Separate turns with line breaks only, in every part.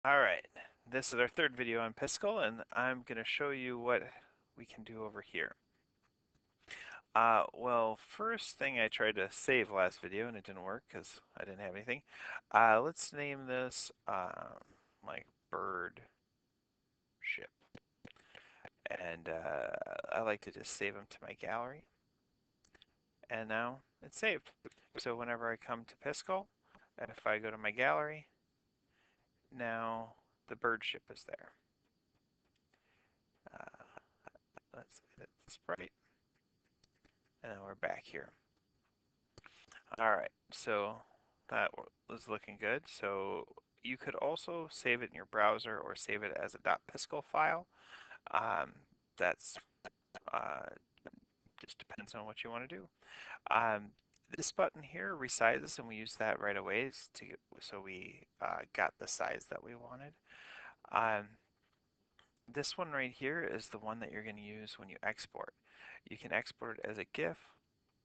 Alright, this is our third video on Piskel, and I'm going to show you what we can do over here. Well, first thing I tried to save last video, and it didn't work because I didn't have anything. Let's name this, like, bird ship. And I like to just save them to my gallery. And now it's saved. So whenever I come to Piskel, if I go to my gallery, now the bird ship is there. Uh, let's edit the sprite. And then we're back here. All right, so that was looking good. So you could also save it in your browser or save it as a .piskel file. Um, that's uh, just depends on what you want to do. Um, this button here resizes, and we use that right away so we got the size that we wanted. Um, this one right here is the one that you're going to use when you export. You can export it as a GIF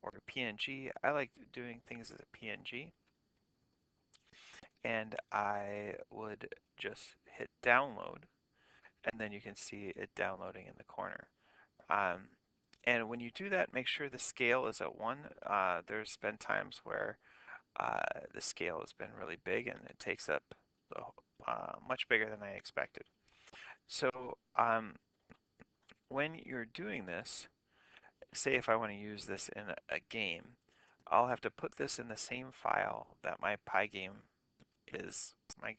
or a PNG. I like doing things as a PNG. And I would just hit download, and then you can see it downloading in the corner. Um, and when you do that, make sure the scale is at 1. There's been times where the scale has been really big and it takes up the, much bigger than I expected. So when you're doing this, say if I want to use this in a game, I'll have to put this in the same file that my pygame is, my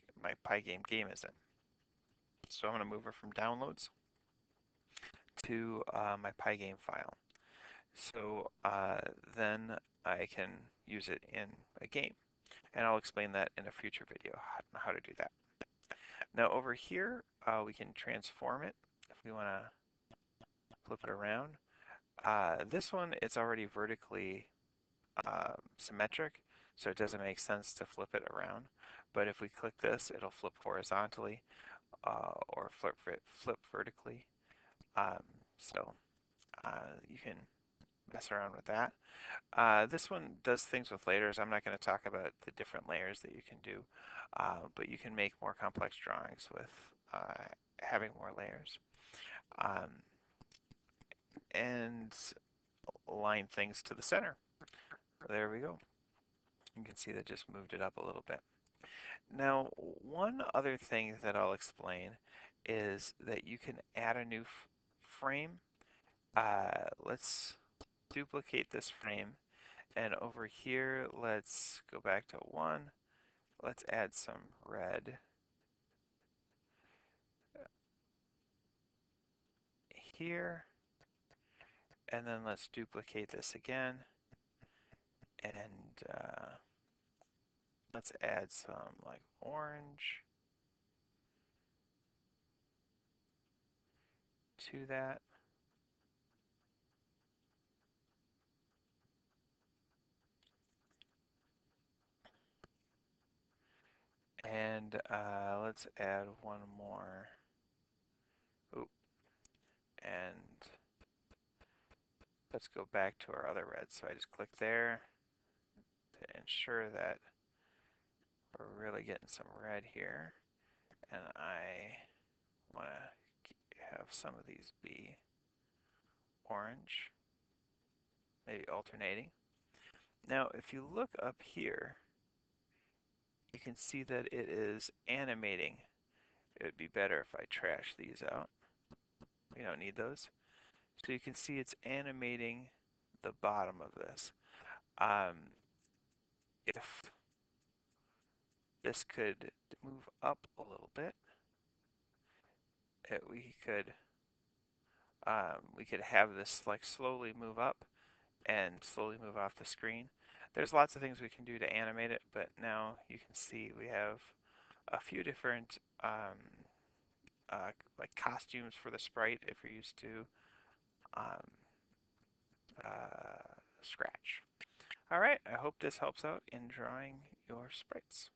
pygame game is in. So I'm going to move her from downloads to my pygame file. So then I can use it in a game. And I'll explain that in a future video, how to do that. Now over here, we can transform it if we want to flip it around. This one, it's already vertically symmetric, so it doesn't make sense to flip it around. But if we click this, it'll flip horizontally or flip vertically. Um, so you can mess around with that. This one does things with layers. I'm not going to talk about the different layers that you can do, but you can make more complex drawings with having more layers. Um, and align things to the center. There we go. You can see that just moved it up a little bit. Now, one other thing that I'll explain is that you can add a new frame. Let's duplicate this frame, and over here, let's go back to 1. Let's add some red here, and then let's duplicate this again, and let's add some like orange to that. And let's add one more. Oop. And let's go back to our other red. So I just click there to ensure that we're really getting some red here. And I want to have some of these be orange, maybe alternating. Now, if you look up here, you can see that it is animating. It would be better if I trash these out. We don't need those. So you can see it's animating the bottom of this. Um, if this could move up a little bit, we could have this like slowly move up and slowly move off the screen. There's lots of things we can do to animate it, but now you can see we have a few different like costumes for the sprite if you're used to um, Scratch. All right, I hope this helps out in drawing your sprites.